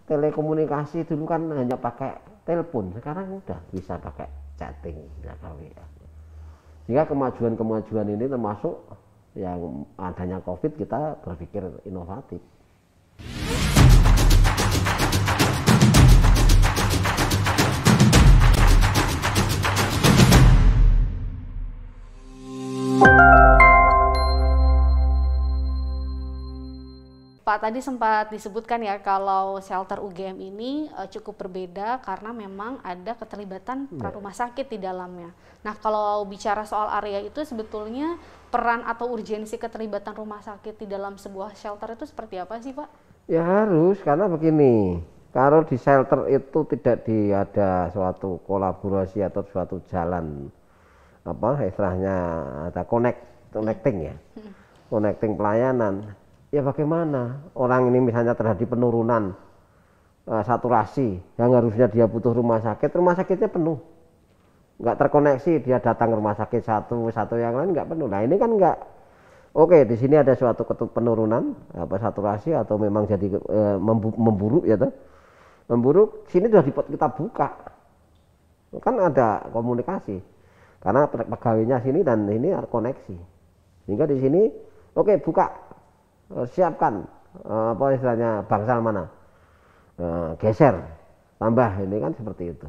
telekomunikasi dulu kan hanya pakai telepon, sekarang udah bisa pakai chatting, bisa WA. Sehingga kemajuan-kemajuan ini termasuk yang adanya COVID kita berpikir inovatif. Pak, tadi sempat disebutkan ya kalau shelter UGM ini cukup berbeda karena memang ada keterlibatan peran rumah sakit di dalamnya. Nah, kalau bicara soal area itu sebetulnya peran atau urgensi keterlibatan rumah sakit di dalam sebuah shelter itu seperti apa sih, Pak? Ya harus, karena begini, kalau di shelter itu tidak ada suatu kolaborasi atau suatu jalan apa istilahnya ada connecting ya, connecting pelayanan. Ya bagaimana orang ini misalnya terjadi penurunan saturasi yang harusnya dia butuh rumah sakitnya penuh, nggak terkoneksi, dia datang ke rumah sakit satu yang lain nggak penuh. Nah ini kan nggak oke, di sini ada suatu penurunan apa saturasi atau memang jadi memburuk ya tuh, memburuk, sini sudah kita buka, kan ada komunikasi karena pegawainya sini dan ini ada koneksi, sehingga di sini oke buka. Siapkan apa istilahnya bangsal mana, geser, tambah, ini kan seperti itu,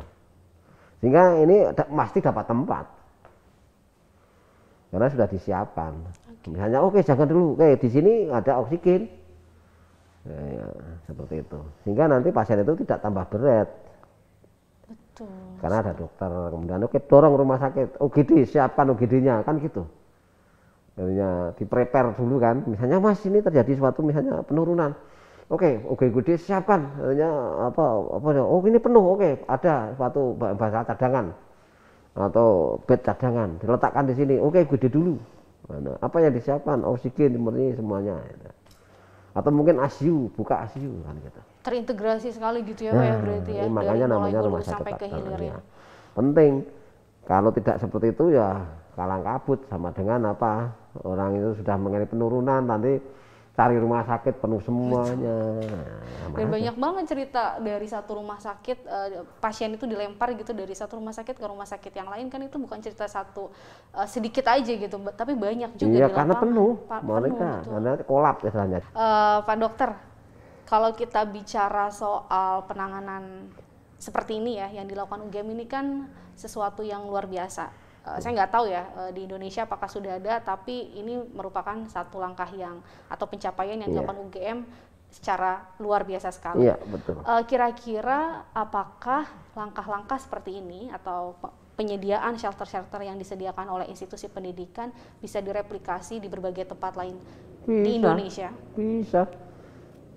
sehingga ini pasti dapat tempat karena sudah disiapkan. Misalnya oke jangan dulu, oke di sini ada oksigen, ya, seperti itu, sehingga nanti pasien itu tidak tambah berat. Betul. Karena ada dokter, kemudian oke dorong rumah sakit, UGD siapkan UGD-nya kan gitu. Artinya di-prepare dulu kan, misalnya mas ini terjadi suatu misalnya penurunan, oke UGD siapkan, artinya oh ini penuh, oke ada suatu bahasa cadangan atau bed cadangan diletakkan di sini, oke UGD dulu, apa yang disiapkan, oksigen murni semuanya, atau mungkin ICU, buka ICU kan gitu. Terintegrasi sekali gitu ya Pak ya berarti ya, makanya dari namanya rumah sakit sampai ke hilir ya. Penting, kalau tidak seperti itu ya kalang kabut, sama dengan apa, orang itu sudah mengalami penurunan nanti cari rumah sakit penuh semuanya. Dan banyak banget cerita dari satu rumah sakit, pasien itu dilempar gitu dari satu rumah sakit ke rumah sakit yang lain, kan itu bukan cerita satu sedikit aja gitu, tapi banyak juga. Iya di karena lapangan. penuh, Penuh, karena kolap istilahnya. Pak Dokter, kalau kita bicara soal penanganan seperti ini ya yang dilakukan UGM ini kan sesuatu yang luar biasa. Saya nggak tahu ya di Indonesia apakah sudah ada, tapi ini merupakan satu langkah yang atau pencapaian yang dilakukan UGM secara luar biasa sekali. Iya, betul. Kira-kira apakah langkah-langkah seperti ini atau penyediaan shelter-shelter yang disediakan oleh institusi pendidikan bisa direplikasi di berbagai tempat lain di Indonesia? Bisa.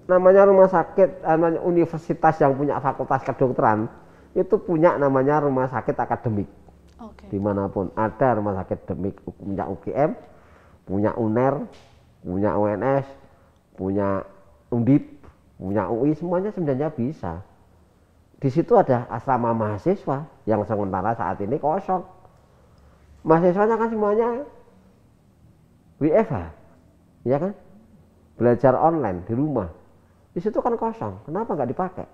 Namanya rumah sakit, namanya universitas yang punya fakultas kedokteran itu punya namanya rumah sakit akademik. Dimanapun ada rumah sakit akademik, punya UGM, punya UNER, punya UNS, punya Undip, punya UI, semuanya sebenarnya bisa. Di situ ada asrama mahasiswa yang sementara saat ini kosong. Mahasiswanya kan semuanya WFH, ya kan? Belajar online di rumah. Di situ kan kosong, kenapa nggak dipakai?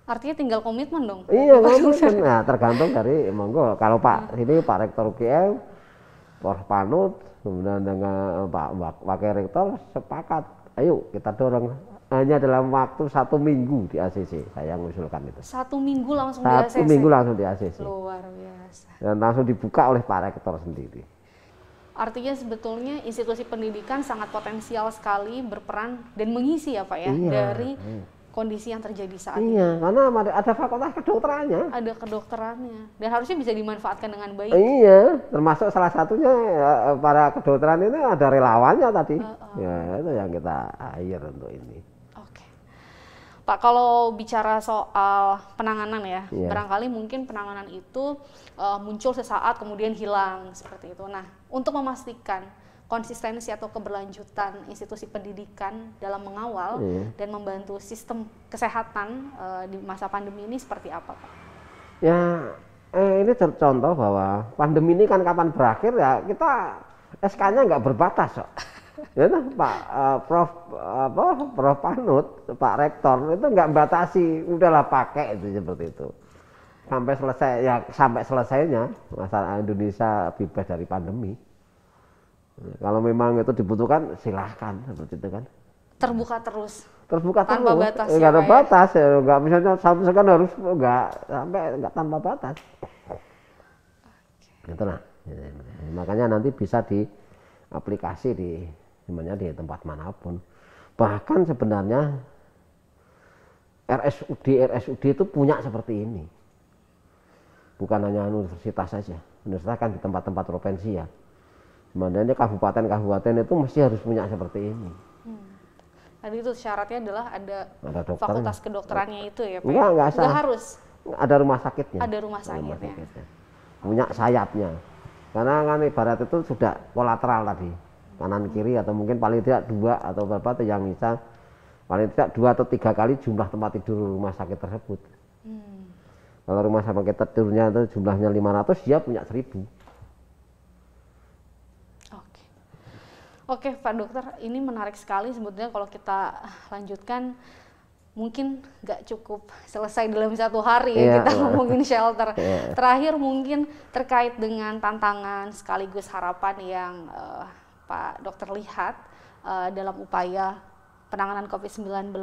Artinya tinggal komitmen dong? Iya komitmen, nah tergantung dari monggo. Kalau Pak ini Pak Rektor UGM, Prof Panut, kemudian dengan Pak Wakil Rektor sepakat, ayo kita dorong hanya dalam waktu 1 minggu di ACC, saya mengusulkan itu. 1 minggu langsung di ACC? 1 minggu langsung di ACC. Luar biasa. Dan langsung dibuka oleh Pak Rektor sendiri. Artinya sebetulnya institusi pendidikan sangat potensial sekali berperan dan mengisi ya Pak ya, dari kondisi yang terjadi saat ini. Iya, karena ada fakultas kedokterannya. Ada kedokterannya, dan harusnya bisa dimanfaatkan dengan baik. Iya, termasuk salah satunya para kedokteran ini ada relawannya tadi. Ya, itu yang kita hire untuk ini. Oke. Pak, kalau bicara soal penanganan ya, barangkali mungkin penanganan itu muncul sesaat kemudian hilang seperti itu. Nah, untuk memastikan konsistensi atau keberlanjutan institusi pendidikan dalam mengawal dan membantu sistem kesehatan di masa pandemi ini seperti apa, Pak? Ya, ini contoh bahwa pandemi ini kan kapan berakhir ya kita SK-nya nggak berbatas kok. Ya nah, Prof Panut, Pak Rektor itu nggak batasi, udahlah pakai itu seperti itu. Sampai selesai ya, sampai selesainya masalah Indonesia bebas dari pandemi. Kalau memang itu dibutuhkan silahkan seperti itu kan. Terbuka terus. Terbuka tanpa terus. batas Nggak ada Pak, batas ya, nggak misalnya misalkan harus nggak sampai nggak tanpa batas. Gitu lah. Makanya nanti bisa diaplikasi di sebenarnya di tempat manapun. Bahkan sebenarnya RSUD itu punya seperti ini. Bukan hanya universitas saja. Universitas kan di tempat-tempat provinsi ya. Sebenarnya kabupaten-kabupaten itu mesti harus punya seperti ini. Tadi itu syaratnya adalah ada dokternya. fakultas kedokterannya itu ya Pak? Enggak harus. Ada rumah sakitnya. Ada rumah sakitnya. Punya sayapnya. Karena kan ibarat itu sudah kolateral tadi. Kanan kiri atau mungkin paling tidak 2 atau berapa yang bisa paling tidak 2 atau 3 kali jumlah tempat tidur rumah sakit tersebut. Kalau rumah sakit tidurnya itu jumlahnya 500, dia punya 1000. Oke Pak Dokter, ini menarik sekali sebetulnya kalau kita lanjutkan mungkin nggak cukup selesai dalam 1 hari ya kita ngomongin shelter. Terakhir mungkin terkait dengan tantangan sekaligus harapan yang Pak Dokter lihat dalam upaya penanganan COVID-19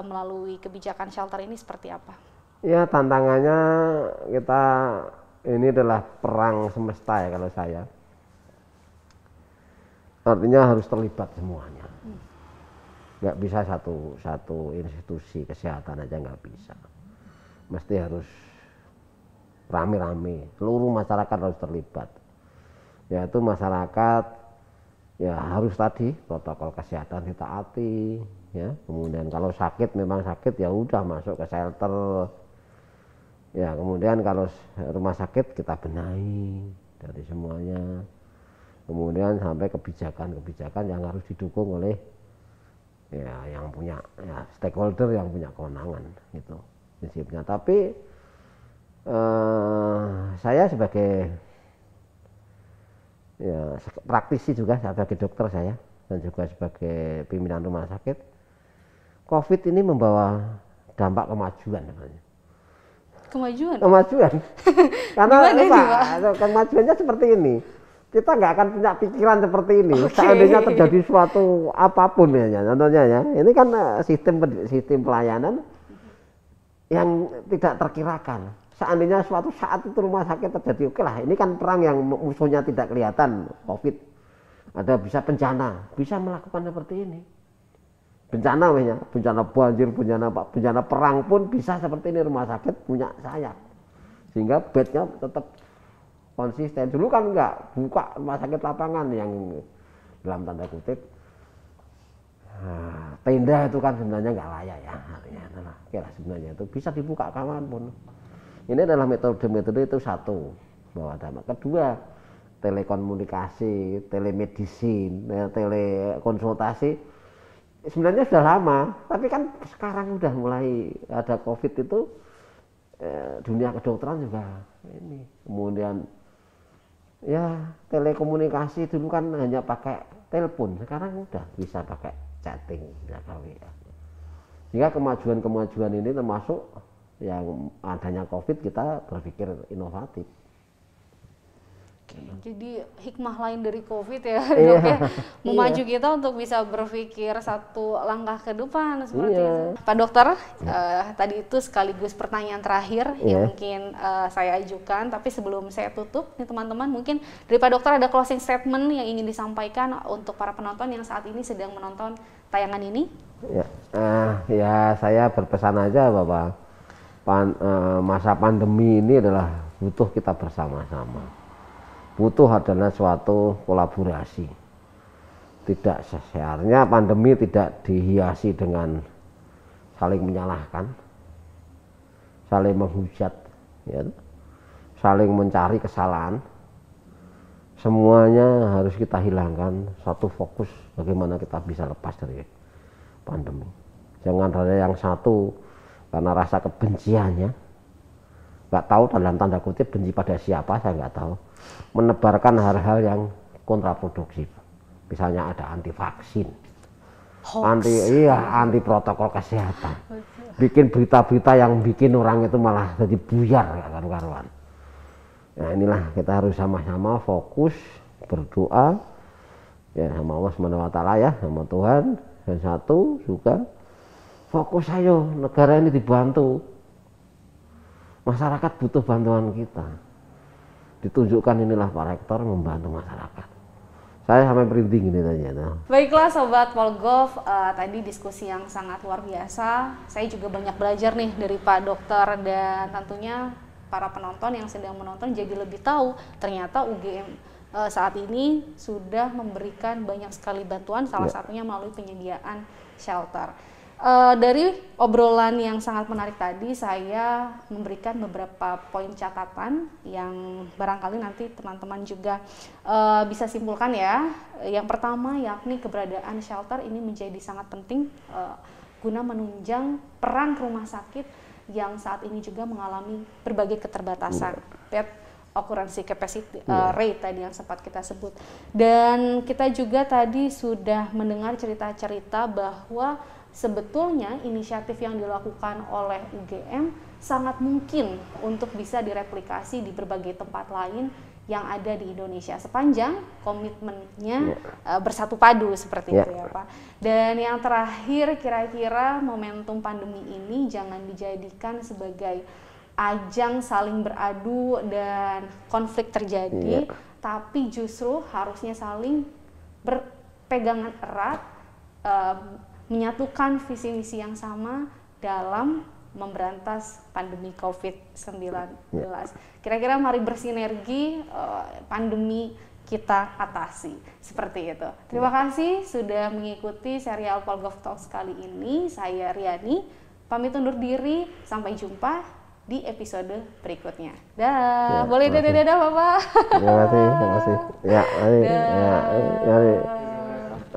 melalui kebijakan shelter ini seperti apa? Ya tantangannya kita ini adalah perang semesta ya kalau saya. Artinya harus terlibat semuanya. Nggak bisa satu institusi kesehatan aja nggak bisa. Mesti harus rame-rame, seluruh masyarakat harus terlibat. Yaitu masyarakat ya harus tadi protokol kesehatan ditaati, ya. Kemudian kalau sakit memang sakit ya udah masuk ke shelter. Ya kemudian kalau rumah sakit kita benahi dari semuanya. Kemudian sampai kebijakan-kebijakan yang harus didukung oleh ya yang punya ya, stakeholder yang punya kewenangan gitu prinsipnya. Tapi saya sebagai ya praktisi juga sebagai dokter saya dan juga sebagai pimpinan rumah sakit, COVID ini membawa dampak kemajuan namanya. Kemajuan. Karena kemajuannya seperti ini. Kita nggak akan punya pikiran seperti ini. Seandainya terjadi suatu apapun ya, contohnya ya. Ini kan sistem pelayanan yang tidak terkirakan. Seandainya suatu saat itu rumah sakit terjadi, oke lah. Ini kan perang yang musuhnya tidak kelihatan, COVID. Ada bisa bencana, bisa melakukan seperti ini. Bencana ya, bencana banjir, bencana perang pun bisa seperti ini, rumah sakit punya sayap. Sehingga bednya tetap konsisten. Dulu kan enggak buka rumah sakit lapangan yang dalam tanda kutip tenda itu kan sebenarnya enggak layak ya. Nah, kira sebenarnya itu bisa dibuka kapanpun. Ini adalah metode itu satu bahwa dampak. Kedua, telekomunikasi, telemedicine, telekonsultasi sebenarnya sudah lama, tapi kan sekarang udah mulai ada COVID itu dunia kedokteran juga ini. Kemudian ya telekomunikasi dulu kan hanya pakai telepon, sekarang udah bisa pakai chatting, bisa WA. Jika kemajuan ini termasuk yang adanya COVID, kita berpikir inovatif. Jadi hikmah lain dari COVID ya dok ya, memacu kita untuk bisa berpikir satu langkah ke depan seperti itu. Pak Dokter, tadi itu sekaligus pertanyaan terakhir yang mungkin saya ajukan, tapi sebelum saya tutup nih teman-teman, mungkin dari Pak Dokter ada closing statement yang ingin disampaikan untuk para penonton yang saat ini sedang menonton tayangan ini? Ya saya berpesan aja bahwa masa pandemi ini adalah butuh kita bersama-sama. Butuh adalah suatu kolaborasi. Tidak seharusnya pandemi tidak dihiasi dengan saling menyalahkan, saling menghujat, ya, saling mencari kesalahan. Semuanya harus kita hilangkan, satu fokus bagaimana kita bisa lepas dari pandemi. Jangan ada yang satu karena rasa kebenciannya, nggak tahu dalam tanda kutip benci pada siapa, saya nggak tahu, menebarkan hal-hal yang kontraproduktif. misalnya ada anti vaksin, Hoax. anti protokol kesehatan, bikin berita-berita yang bikin orang itu malah jadi buyar gak karu-karuan. Nah inilah kita harus sama-sama fokus berdoa ya sama Allah SWT ya, sama Tuhan, dan satu juga fokus ayo negara ini dibantu, masyarakat butuh bantuan kita, ditunjukkan inilah Pak Rektor membantu masyarakat. Saya sampai merinding ini tanya. Nah. Baiklah Sobat Polgov, tadi diskusi yang sangat luar biasa. Saya juga banyak belajar nih dari Pak Dokter, dan tentunya para penonton yang sedang menonton jadi lebih tahu ternyata UGM saat ini sudah memberikan banyak sekali bantuan, salah satunya melalui penyediaan shelter. Dari obrolan yang sangat menarik tadi, saya memberikan beberapa poin catatan yang barangkali nanti teman-teman juga bisa simpulkan ya. Yang pertama yakni keberadaan shelter ini menjadi sangat penting guna menunjang peran rumah sakit yang saat ini juga mengalami berbagai keterbatasan. Bed occupancy capacity rate tadi yang sempat kita sebut. Dan kita juga tadi sudah mendengar cerita-cerita bahwa sebetulnya inisiatif yang dilakukan oleh UGM sangat mungkin untuk bisa direplikasi di berbagai tempat lain yang ada di Indonesia sepanjang komitmennya bersatu padu seperti itu ya Pak. Dan yang terakhir, kira-kira momentum pandemi ini jangan dijadikan sebagai ajang saling beradu dan konflik terjadi, tapi justru harusnya saling berpegangan erat, menyatukan visi misi yang sama dalam memberantas pandemi COVID-19. Kira-kira mari bersinergi, pandemi kita atasi, seperti itu. Terima kasih sudah mengikuti serial Polgov Talks kali ini. Saya Riani, pamit undur diri, sampai jumpa di episode berikutnya. Dah, boleh dadah Bapak. Terima kasih. Ya,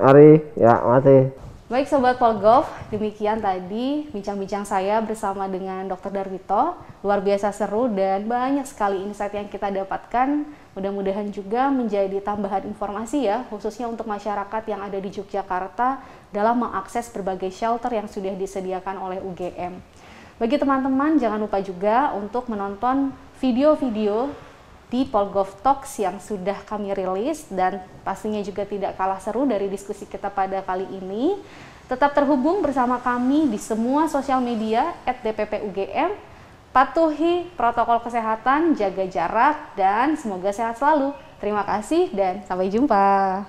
Ari, ya, masih. Baik Sobat Polgov, demikian tadi bincang-bincang saya bersama dengan Dr. Darwito. Luar biasa seru dan banyak sekali insight yang kita dapatkan. Mudah-mudahan juga menjadi tambahan informasi ya, khususnya untuk masyarakat yang ada di Yogyakarta dalam mengakses berbagai shelter yang sudah disediakan oleh UGM. Bagi teman-teman, jangan lupa juga untuk menonton video-video di Polgov Talks yang sudah kami rilis, dan pastinya juga tidak kalah seru dari diskusi kita pada kali ini. Tetap terhubung bersama kami di semua sosial media @dppugm. Patuhi protokol kesehatan, jaga jarak, dan semoga sehat selalu. Terima kasih dan sampai jumpa.